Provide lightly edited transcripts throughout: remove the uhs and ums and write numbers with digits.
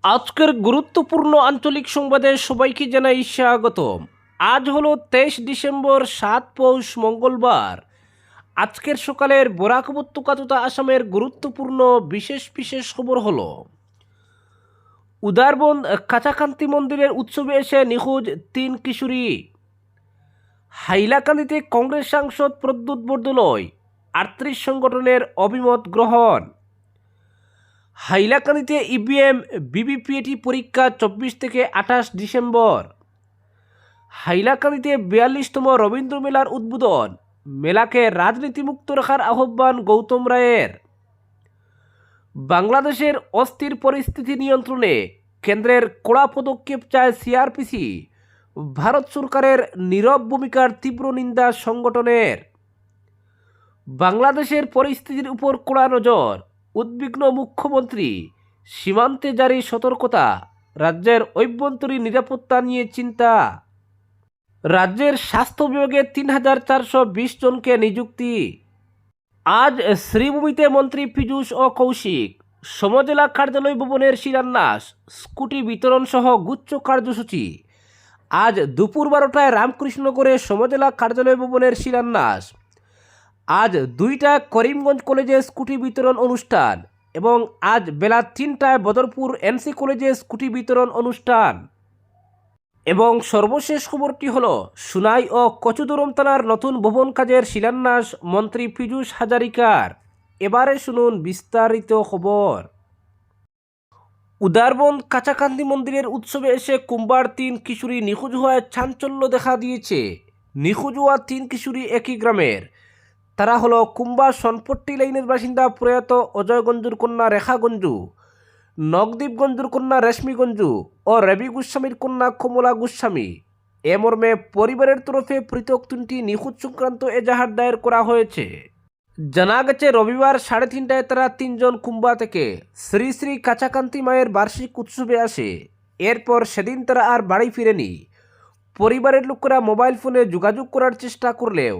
আজকের গুরুত্বপূর্ণ আঞ্চলিক সংবাদে সবাইকে জানাই স্বাগতম। আজ হলো 23 ডিসেম্বর, 7 পৌষ, মঙ্গলবার। আজকের সকালের বরাক উপত্যকা তথা আসামের গুরুত্বপূর্ণ বিশেষ বিশেষ খবর হলো: উদারবন কাছাকান্তি মন্দিরের উৎসবে এসে নিখোঁজ 3 কিশোরী। হাইলাকান্দিতে কংগ্রেস সাংসদ প্রদ্যুৎ বরদলৈ 38 সংগঠনের অভিমত গ্রহণ। হাইলাকান্দিতে ইভিএম বিবিপিএটি পরীক্ষা 24 থেকে 28 ডিসেম্বর। হাইলাকান্দিতে 42তম রবীন্দ্র মেলার উদ্বোধন। মেলাকে রাজনীতিমুক্ত রাখার আহ্বান গৌতম রায়ের। বাংলাদেশের অস্থির পরিস্থিতি নিয়ন্ত্রণে কেন্দ্রের কড়া পদক্ষেপ চায় সিআরপিসি। ভারত সরকারের নীরব ভূমিকার তীব্র নিন্দা সংগঠনের। বাংলাদেশের পরিস্থিতির উপর কড়া নজর, উদ্বিগ্ন মুখ্যমন্ত্রী। সীমান্তে জারি সতর্কতা, রাজ্যের অভ্যন্তরীণ নিরাপত্তা নিয়ে চিন্তা। রাজ্যের স্বাস্থ্য বিভাগে 3420 জনকে নিযুক্তি। আজ শ্রীভূমিতে মন্ত্রী পীযূষ ও কৌশিক। সমজেলা কার্যালয় ভবনের শিলান্যাস, স্কুটি বিতরণ সহ গুচ্ছ কার্যসূচি। আজ দুপুর 12টায় রামকৃষ্ণনগরে সমজেলা কার্যালয় ভবনের শিলান্যাস। আজ 2টায় করিমগঞ্জ কলেজে স্কুটি বিতরণ অনুষ্ঠান এবং আজ বেলা 3টায় বদরপুর এনসি কলেজে স্কুটি বিতরণ অনুষ্ঠান। এবং সর্বশেষ খবরটি হলো, সুনাই ও কচুদরম থানার নতুন ভবন কাজের শিলান্যাস মন্ত্রী পীযূষ হাজারিকার। এবারে শুনুন বিস্তারিত খবর। উদারবন কাছাকান্তি মন্দিরের উৎসবে এসে কুম্বার 3 কিশোরী নিখোঁজ হওয়ায় চাঞ্চল্য দেখা দিয়েছে। নিখোঁজ হওয়া 3 কিশোরী একই গ্রামের। তারা হলো কুম্বা সনপট্টি লাইনের বাসিন্দা প্রয়াত অজয় গঞ্জুর কন্যা রেখা গঞ্জু, নগদীপ গঞ্জুর কন্যা রেশমি গঞ্জু ও রবি গোস্বামীর কন্যা কমলা গোস্বামী। এ মর্মে পরিবারের তরফে পৃথক 3টি নিখোঁজ সংক্রান্ত এজাহার দায়ের করা হয়েছে। জানা গেছে, রবিবার 3:30টায় তারা 3 জন কুম্বা থেকে শ্রী শ্রী কাছাকান্তি মায়ের বার্ষিক উৎসবে আসে। এরপর সেদিন তারা আর বাড়ি ফিরেনি। পরিবারের লোকেরা মোবাইল ফোনে যোগাযোগ করার চেষ্টা করলেও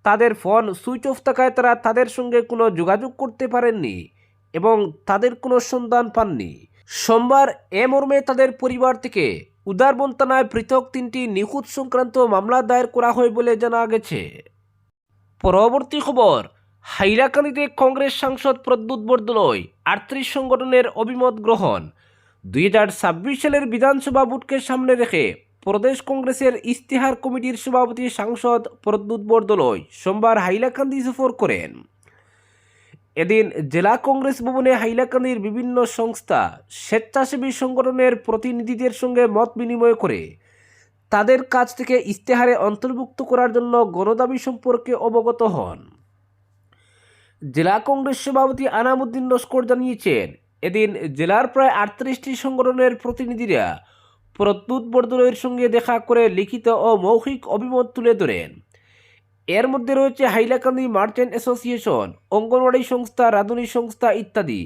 তাদের ফোন সুইচ অফ থাকায় তারা তাদের সঙ্গে কোনো যোগাযোগ করতে পারেননি এবং তাদের কোনো সন্ধান পাননি। সোমবার এ মর্মে তাদের পরিবার থেকে উদারবন থানায় পৃথক 3টি নিখোঁজ সংক্রান্ত মামলা দায়ের করা হয় বলে জানা গেছে। পরবর্তী খবর, হাইলাকান্দিতে কংগ্রেস সাংসদ প্রদ্যুৎ বরদলৈ 38 সংগঠনের অভিমত গ্রহণ। 2026 সালের বিধানসভা ভোটকে সামনে রেখে প্রদেশ কংগ্রেসের ইস্তেহার কমিটির সভাপতি সাংসদ প্রদ্যুৎ বরদলৈ সোমবার হাইলাকান্দি সফর করেন। এদিন জেলা কংগ্রেস ভবনে হাইলাকান্দির বিভিন্ন সংস্থা, স্বেচ্ছাসেবী সংগঠনের প্রতিনিধিদের সঙ্গে মত বিনিময় করে তাদের কাছ থেকে ইস্তেহারে অন্তর্ভুক্ত করার জন্য গণদাবি সম্পর্কে অবগত হন। জেলা কংগ্রেস সভাপতি আনামুদ্দিন নস্কর জানিয়েছেন, এদিন জেলার প্রায় 38টি সংগঠনের প্রতিনিধিরা প্রদ্যুৎ বরদলৈর সঙ্গে দেখা করে লিখিত ও মৌখিক অভিমত তুলে ধরেন। এর মধ্যে রয়েছে হাইলাকান্দি মার্চেন্ট অ্যাসোসিয়েশন, অঙ্গনওয়াড়ি সংস্থা, রাঁধুনি সংস্থা ইত্যাদি।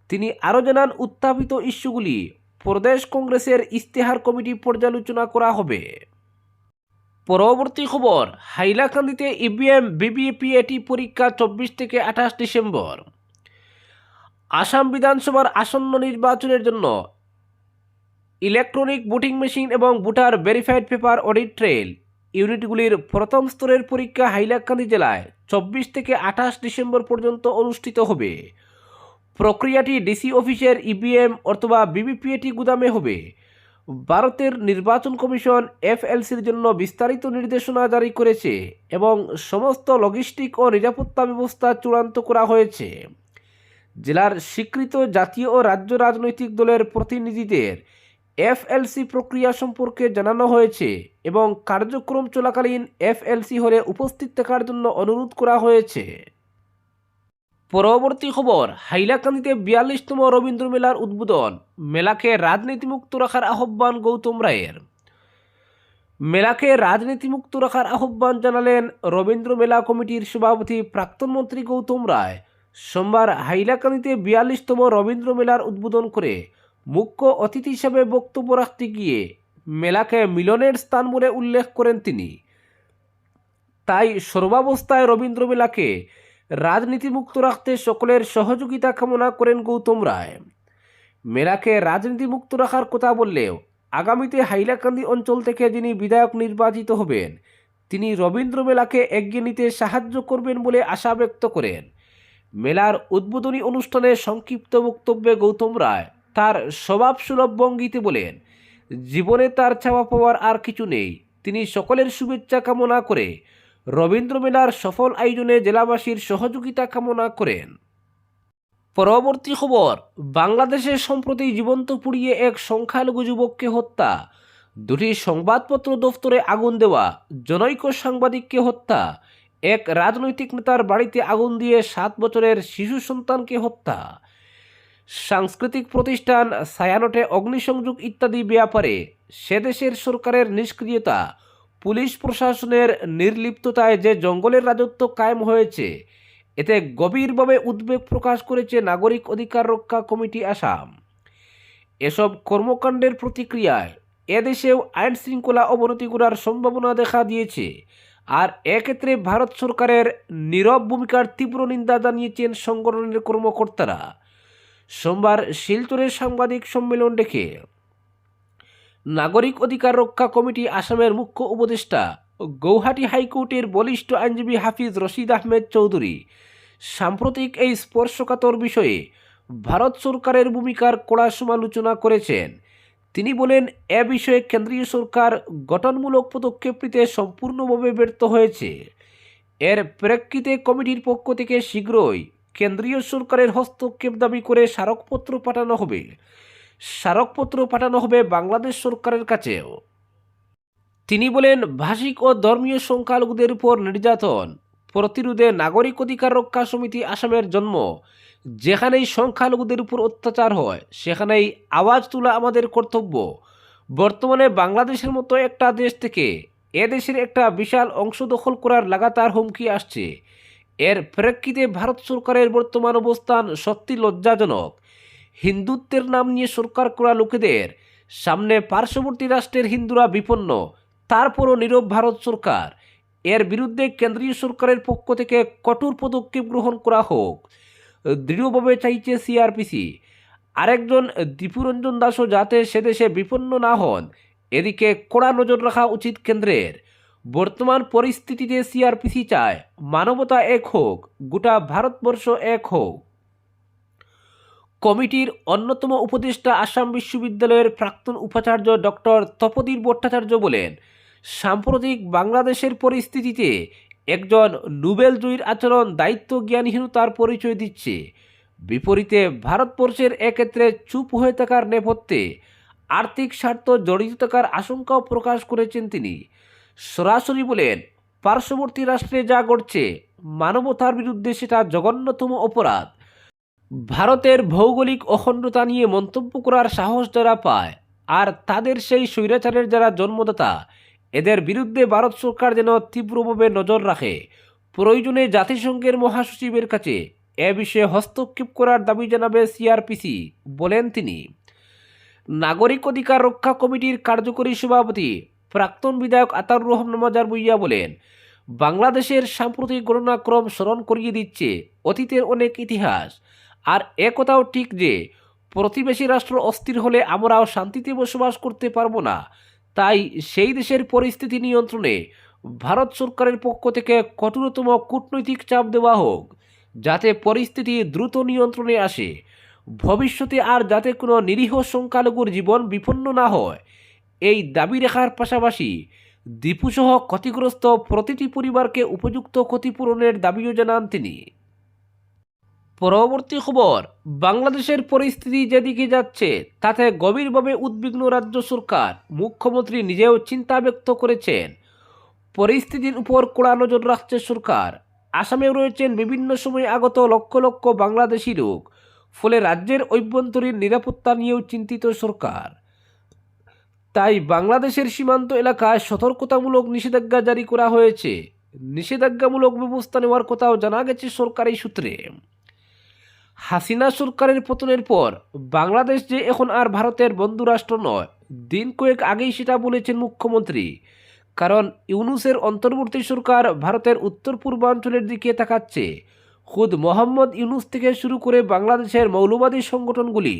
তিনি আরও জানান, উত্থাপিত ইস্যুগুলি প্রদেশ কংগ্রেসের ইস্তেহার কমিটি পর্যালোচনা করা হবে। পরবর্তী খবর, হাইলাকান্দিতে ইভিএম বিবিপিএটি পরীক্ষা 24 থেকে 28 ডিসেম্বর। আসাম বিধানসভার আসন্ন নির্বাচনের জন্য ইলেকট্রনিক ভোটিং মেশিন এবং voter verified paper audit trail ইউনিটগুলির প্রথম স্তরের পরীক্ষা হাইলাকান্দি জেলায় 24 থেকে 28 ডিসেম্বর পর্যন্ত অনুষ্ঠিত হবে। প্রক্রিয়াটি ডিসি অফিসের ইভিএম অথবা বিবিপিএটি গুদামে হবে। ভারতের নির্বাচন কমিশন এফএলসির জন্য বিস্তারিত নির্দেশনা জারি করেছে এবং সমস্ত লজিস্টিক ও নিরাপত্তা ব্যবস্থা চূড়ান্ত করা হয়েছে। জেলার স্বীকৃত জাতীয় ও রাজ্য রাজনৈতিক দলের প্রতিনিধিদের এফএলসি প্রক্রিয়া সম্পর্কে জানানো হয়েছে এবং কার্যক্রম চলাকালীন এফএলসি হলে উপস্থিত থাকার জন্য অনুরোধ করা হয়েছে। পরবর্তী খবর, হাইলাকান্দিতে 42তম রবীন্দ্র মেলার উদ্বোধন। মেলাকে রাজনীতিমুক্ত রাখার আহ্বান গৌতম রায়ের। মেলাকে রাজনীতিমুক্ত রাখার আহ্বান জানালেন রবীন্দ্র মেলা কমিটির সভাপতি প্রাক্তন মন্ত্রী গৌতম রায়। সোমবার হাইলাকান্দিতে 42তম রবীন্দ্র মেলার উদ্বোধন করে মুখ্য অতিথি হিসেবে বক্তব্য রাখতে গিয়ে মেলাকে মিলনের স্থান বলে উল্লেখ করেন তিনি। তাই সর্বাবস্থায় রবীন্দ্র মেলাকে রাজনীতিমুক্ত রাখতে সকলের সহযোগিতা কামনা করেন গৌতম রায়। মেলাকে রাজনীতিমুক্ত রাখার কথা বললেও আগামীতে হাইলাকান্দি অঞ্চল থেকে যিনি বিধায়ক নির্বাচিত হবেন তিনি রবীন্দ্র মেলাকে এগিয়ে নিতে সাহায্য করবেন বলে আশা ব্যক্ত করেন। মেলার উদ্বোধনী অনুষ্ঠানে সংক্ষিপ্ত বক্তব্যে গৌতম রায় তার স্বভাবসুলভ ভঙ্গিতে বলেন, জীবনে তার চাওয়া পাওয়ার আর কিছু নেই। তিনি সকলের শুভেচ্ছা কামনা করে রবীন্দ্র মেলার সফল আয়োজনে জেলাবাসীর সহযোগিতা কামনা করেন। পরবর্তী খবর, বাংলাদেশে সম্প্রতি জীবন্ত পুড়িয়ে এক সংখ্যালঘু যুবককে হত্যা, দুটি সংবাদপত্র দফতরে আগুন দেওয়া, জনৈক সাংবাদিককে হত্যা, এক রাজনৈতিক নেতার বাড়িতে আগুন দিয়ে 7 বছরের শিশু সন্তানকে হত্যা, সাংস্কৃতিক প্রতিষ্ঠান ছায়ানটে অগ্নিসংযোগ ইত্যাদি ব্যাপারে সেদেশের সরকারের নিষ্ক্রিয়তা, পুলিশ প্রশাসনের নির্লিপ্ততায় যে জঙ্গলের রাজত্ব কায়েম হয়েছে এতে গভীরভাবে উদ্বেগ প্রকাশ করেছে নাগরিক অধিকার রক্ষা কমিটি আসাম। এসব কর্মকাণ্ডের প্রতিক্রিয়ায় এদেশেও আইন শৃঙ্খলা অবনতি করার সম্ভাবনা দেখা দিয়েছে। আর এক্ষেত্রে ভারত সরকারের নীরব ভূমিকার তীব্র নিন্দা জানিয়েছেন সংগঠনের কর্মকর্তারা। সোমবার শিলচরে সাংবাদিক সম্মেলন ডেকে নাগরিক অধিকার রক্ষা কমিটি আসামের মুখ্য উপদেষ্টা গৌহাটি হাইকোর্টের বলিষ্ঠ আইনজীবী হাফিজ রশিদ আহমেদ চৌধুরী সাম্প্রতিক এই স্পর্শকাতর বিষয়ে ভারত সরকারের ভূমিকার কড়া সমালোচনা করেছেন। তিনি বলেন, এ বিষয়ে কেন্দ্রীয় সরকার গঠনমূলক পদক্ষেপ নিতে সম্পূর্ণভাবে ব্যর্থ হয়েছে। এর প্রেক্ষিতে কমিটির পক্ষ থেকে শীঘ্রই কেন্দ্রীয় সরকারের হস্তক্ষেপ দাবি করে স্মারকপত্র পাঠানো হবে বাংলাদেশ সরকারের কাছেও। তিনি বলেন, ভাষিক ও ধর্মীয় সংখ্যালঘুদের উপর নির্যাতন প্রতিরোধে নাগরিক অধিকার রক্ষা সমিতি আসামের জন্ম। যেখানেই সংখ্যালঘুদের উপর অত্যাচার হয় সেখানেই আওয়াজ তোলা আমাদের কর্তব্য। বর্তমানে বাংলাদেশের মতো একটা দেশ থেকে এদেশের একটা বিশাল অংশ দখল করার লাগাতার হুমকি আসছে। এর প্রেক্ষিতে ভারত সরকারের বর্তমান অবস্থান সত্যি লজ্জাজনক। হিন্দুত্বের নাম নিয়ে সরকার করা লোকেদের সামনে পার্শ্ববর্তী রাষ্ট্রের হিন্দুরা বিপন্ন, তারপরও নীরব ভারত সরকার। এর বিরুদ্ধে কেন্দ্রীয় সরকারের পক্ষ থেকে কঠোর পদক্ষেপ গ্রহণ করা হোক, দৃঢ়ভাবে চাইছে সিআরপিসি। আরেকজন দীপুরঞ্জন দাসও যাতে সেদেশে বিপন্ন না হন এদিকে কড়া নজর রাখা উচিত কেন্দ্রের। বর্তমান পরিস্থিতিতে সিআরপিসি চায় মানবতা এক হোক, গোটা ভারতবর্ষ এক হোক। কমিটির অন্যতম উপদেষ্টা আসাম বিশ্ববিদ্যালয়ের প্রাক্তন উপাচার্য ডক্টর তপোধীর ভট্টাচার্য বলেন, সাম্প্রতিক বাংলাদেশের পরিস্থিতিতে একজন নোবেল জয়ীর আচরণ দায়িত্ব জ্ঞানহীনতার পরিচয় দিচ্ছে। বিপরীতে ভারতবর্ষের এক্ষেত্রে চুপ হয়ে থাকার নেপথ্যে আর্থিক স্বার্থ জড়িত থাকার আশঙ্কাও প্রকাশ করেছেন তিনি। সরাসরি বলেন, পার্শ্ববর্তী রাষ্ট্রে যা ঘটছে মানবতার বিরুদ্ধে সেটা জঘন্যতম অপরাধ। ভারতের ভৌগোলিক অখণ্ডতা নিয়ে মন্তব্য করার সাহস যারা পায় আর তাদের সেই স্বৈরাচারের যারা জন্মদাতা, এদের বিরুদ্ধে ভারত সরকার যেন তীব্রভাবে নজর রাখে। প্রয়োজনে জাতিসংঘের মহাসচিবের কাছে এ বিষয়ে হস্তক্ষেপ করার দাবি জানাবে সিআরপিসি বলেন তিনি। নাগরিক অধিকার রক্ষা কমিটির কার্যকরী সভাপতি প্রাক্তন বিধায়ক আতাউর রহমান মাজার ভুঁইয়া বলেন, বাংলাদেশের সাম্প্রতিক ঘটনাক্রম স্মরণ করিয়ে দিচ্ছে অতীতের অনেক ইতিহাস। আর একথাও ঠিক যে প্রতিবেশী রাষ্ট্র অস্থির হলে আমরাও শান্তিতে বসবাস করতে পারবো না। তাই সেই দেশের পরিস্থিতি নিয়ন্ত্রণে ভারত সরকারের পক্ষ থেকে কঠোরতম কূটনৈতিক চাপ দেওয়া হোক, যাতে পরিস্থিতি দ্রুত নিয়ন্ত্রণে আসে। ভবিষ্যতে আর যাতে কোনো নিরীহ সংখ্যালঘুর জীবন বিপন্ন না হয় এই দাবি রাখার পাশাপাশি দীপুসহ ক্ষতিগ্রস্ত প্রতিটি পরিবারকে উপযুক্ত ক্ষতিপূরণের দাবিও জানান তিনি। পরবর্তী খবর, বাংলাদেশের পরিস্থিতি যেদিকে যাচ্ছে তাতে গভীরভাবে উদ্বিগ্ন রাজ্য সরকার। মুখ্যমন্ত্রী নিজেও চিন্তা ব্যক্ত করেছেন। পরিস্থিতির উপর কড়া নজর রাখছে সরকার। আসামেও রয়েছেন বিভিন্ন সময়ে আগত লক্ষ লক্ষ বাংলাদেশি লোক, ফলে রাজ্যের অভ্যন্তরীণ নিরাপত্তা নিয়েও চিন্তিত সরকার। তাই বাংলাদেশের সীমান্ত এলাকায় সতর্কতামূলক নিষেধাজ্ঞা জারি করা হয়েছে। নিষেধাজ্ঞামূলক ব্যবস্থা নেওয়ার কথাও জানা গেছে সরকারি সূত্রে। হাসিনা সরকারের পতনের পর বাংলাদেশ যে এখন আর ভারতের বন্ধুরাষ্ট্র নয়, দিন কয়েক আগেই সেটা বলেছেন মুখ্যমন্ত্রী। কারণ ইউনূসের অন্তর্বর্তী সরকার ভারতের উত্তর পূর্বাঞ্চলের দিকে তাকাচ্ছে। খুদ মোহাম্মদ ইউনূস থেকে শুরু করে বাংলাদেশের মৌলবাদী সংগঠনগুলি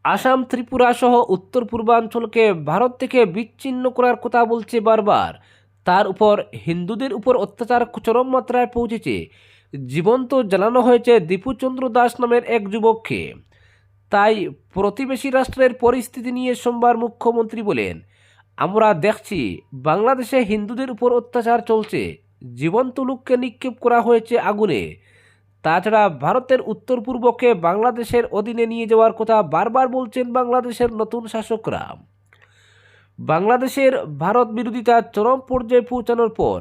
আসাম, ত্রিপুরা সহ উত্তর পূর্বাঞ্চলকে ভারত থেকে বিচ্ছিন্ন করার কথা বলছে বারবার। তার উপর হিন্দুদের উপর অত্যাচার চরম মাত্রায় পৌঁছেছে। জীবন্ত জানানো হয়েছে দীপুচন্দ্র দাস নামের এক যুবককে। তাই প্রতিবেশী রাষ্ট্রের পরিস্থিতি নিয়ে সোমবার মুখ্যমন্ত্রী বলেন, আমরা দেখছি বাংলাদেশে হিন্দুদের উপর অত্যাচার চলছে, জীবন্ত লোককে নিক্ষেপ করা হয়েছে আগুনে। তাছাড়া ভারতের উত্তর পূর্বকে বাংলাদেশের অধীনে নিয়ে যাওয়ার কথা বারবার বলছেন বাংলাদেশের নতুন শাসকরা। বাংলাদেশের ভারত বিরোধিতা চরম পর্যায়ে পৌঁছানোর পর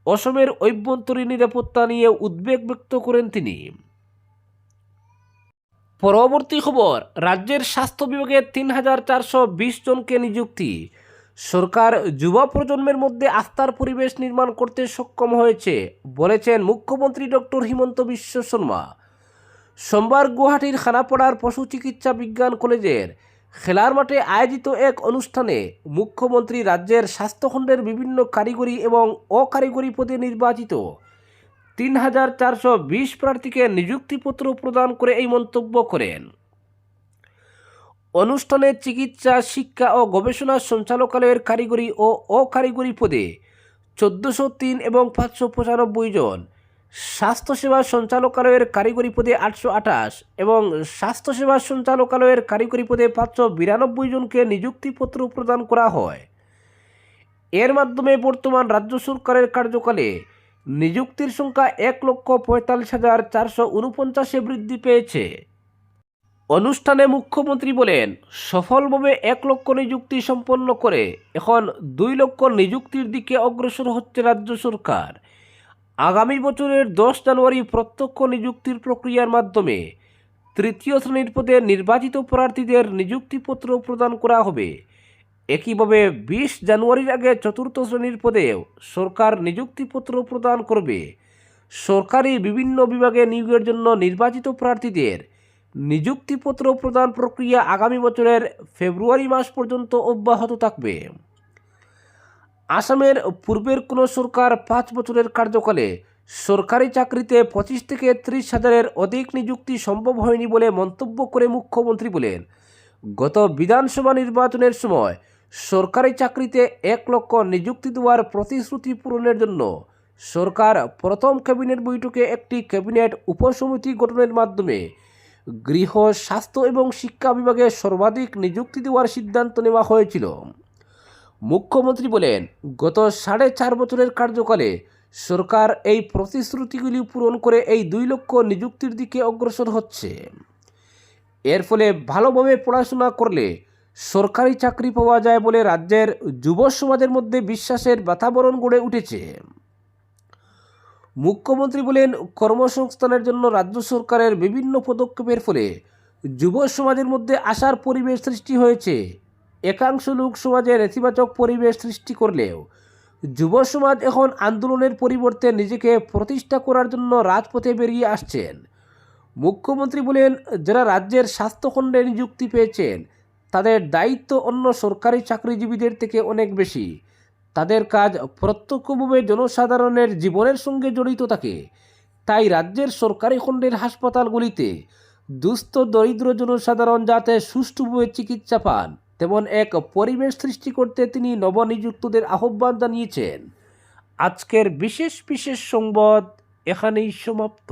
অসমের অভ্যন্তরীণ নিরাপত্তা নিয়ে উদ্বেগ ব্যক্ত করেন তিনি। পরবর্তী খবর, রাজ্যের স্বাস্থ্য বিভাগে ৩,৪২০ জনকে নিযুক্তি। সরকার যুব প্রজন্মের মধ্যে আস্থার পরিবেশ নির্মাণ করতে সক্ষম হয়েছে বলেছেন মুখ্যমন্ত্রী ডক্টর হিমন্ত বিশ্ব শর্মা। সোমবার গুয়াহাটির খানাপাড়ার পশু চিকিৎসা বিজ্ঞান কলেজের খেলার মাঠে আয়োজিত এক অনুষ্ঠানে মুখ্যমন্ত্রী রাজ্যের স্বাস্থ্যখণ্ডের বিভিন্ন কারিগরি এবং অকারিগরি পদে নির্বাচিত ৩,৪২০ প্রার্থীকে নিযুক্তিপত্র প্রদান করে এই মন্তব্য করেন। অনুষ্ঠানে চিকিৎসা, শিক্ষা ও গবেষণা সঞ্চালকালয়ের কারিগরি ও অকারিগরি পদে ১৪০৩ এবং ৫৯৫ জন, স্বাস্থ্যসেবা সঞ্চালকালয়ের কারিগরি পদে ৮২৮ এবং স্বাস্থ্যসেবা সঞ্চালকালয়ের কারিগরি পদে ৫৯২ জনকে নিযুক্তিপত্র প্রদান করা হয়। এর মাধ্যমে বর্তমান রাজ্য সরকারের কার্যকালে নিযুক্তির সংখ্যা ১,৪৫,৪৪৯ বৃদ্ধি পেয়েছে। অনুষ্ঠানে মুখ্যমন্ত্রী বলেন, সফলভাবে ১ লক্ষ নিযুক্তি সম্পন্ন করে এখন ২ লক্ষ নিযুক্তির দিকে অগ্রসর হচ্ছে রাজ্য সরকার। আগামী বছরের ১০ জানুয়ারি প্রত্যক্ষ নিযুক্তির প্রক্রিয়ার মাধ্যমে তৃতীয় শ্রেণীর পদে নির্বাচিত প্রার্থীদের নিযুক্তিপত্র প্রদান করা হবে। একইভাবে ২০ জানুয়ারির আগে চতুর্থ শ্রেণীর পদেও সরকার নিযুক্তিপত্র প্রদান করবে। সরকারি বিভিন্ন বিভাগে নিয়োগের জন্য নির্বাচিত প্রার্থীদের নিযুক্তিপত্র প্রদান প্রক্রিয়া আগামী বছরের ফেব্রুয়ারি মাস পর্যন্ত অব্যাহত থাকবে। আসামের পূর্বের কোনো সরকার ৫ বছরের কার্যকালে সরকারি চাকরিতে ২৫ থেকে ৩০ হাজারের অধিক নিযুক্তি সম্ভব হয়নি বলে মন্তব্য করে মুখ্যমন্ত্রী বলেন, গত বিধানসভা নির্বাচনের সময় সরকারি চাকরিতে ১ লক্ষ নিযুক্তি দেওয়ার প্রতিশ্রুতি পূরণের জন্য সরকার প্রথম ক্যাবিনেট বৈঠকে একটি ক্যাবিনেট উপসমিতি গঠনের মাধ্যমে গৃহ, স্বাস্থ্য এবং শিক্ষা বিভাগে সর্বাধিক নিযুক্তি দেওয়ার সিদ্ধান্ত নেওয়া হয়েছিল। মুখ্যমন্ত্রী বলেন, গত ৪.৫ বছরের কার্যকালে সরকার এই প্রতিশ্রুতিগুলি পূরণ করে এই ২ লক্ষ নিযুক্তির দিকে অগ্রসর হচ্ছে। এর ফলে ভালোভাবে পড়াশোনা করলে সরকারি চাকরি পাওয়া যায় বলে রাজ্যের যুব সমাজের মধ্যে বিশ্বাসের বাতাবরণ গড়ে উঠেছে। মুখ্যমন্ত্রী বলেন, কর্মসংস্থানের জন্য রাজ্য সরকারের বিভিন্ন পদক্ষেপের ফলে যুব সমাজের মধ্যে আশার পরিবেশ সৃষ্টি হয়েছে। একাংশ লোক সমাজে নেতিবাচক পরিবেশ সৃষ্টি করলেও যুব সমাজ এখন আন্দোলনের পরিবর্তে নিজেকে প্রতিষ্ঠা করার জন্য রাজপথে বেরিয়ে আসছেন। মুখ্যমন্ত্রী বলেন, যারা রাজ্যের স্বাস্থ্যখণ্ডে নিযুক্তি পেয়েছেন তাদের দায়িত্ব অন্য সরকারি চাকরিজীবীদের থেকে অনেক বেশি। তাদের কাজ প্রত্যক্ষভাবে জনসাধারণের জীবনের সঙ্গে জড়িত থাকে। তাই রাজ্যের সরকারি খণ্ডের হাসপাতালগুলিতে দুস্থ দরিদ্র জনসাধারণ যাতে সুষ্ঠুভাবে চিকিৎসা পান তেমন এক পরিবেশ সৃষ্টি করতে তিনি নবনিযুক্তদের আহ্বান জানিয়েছেন। আজকের বিশেষ সংবাদ এখানেই সমাপ্ত।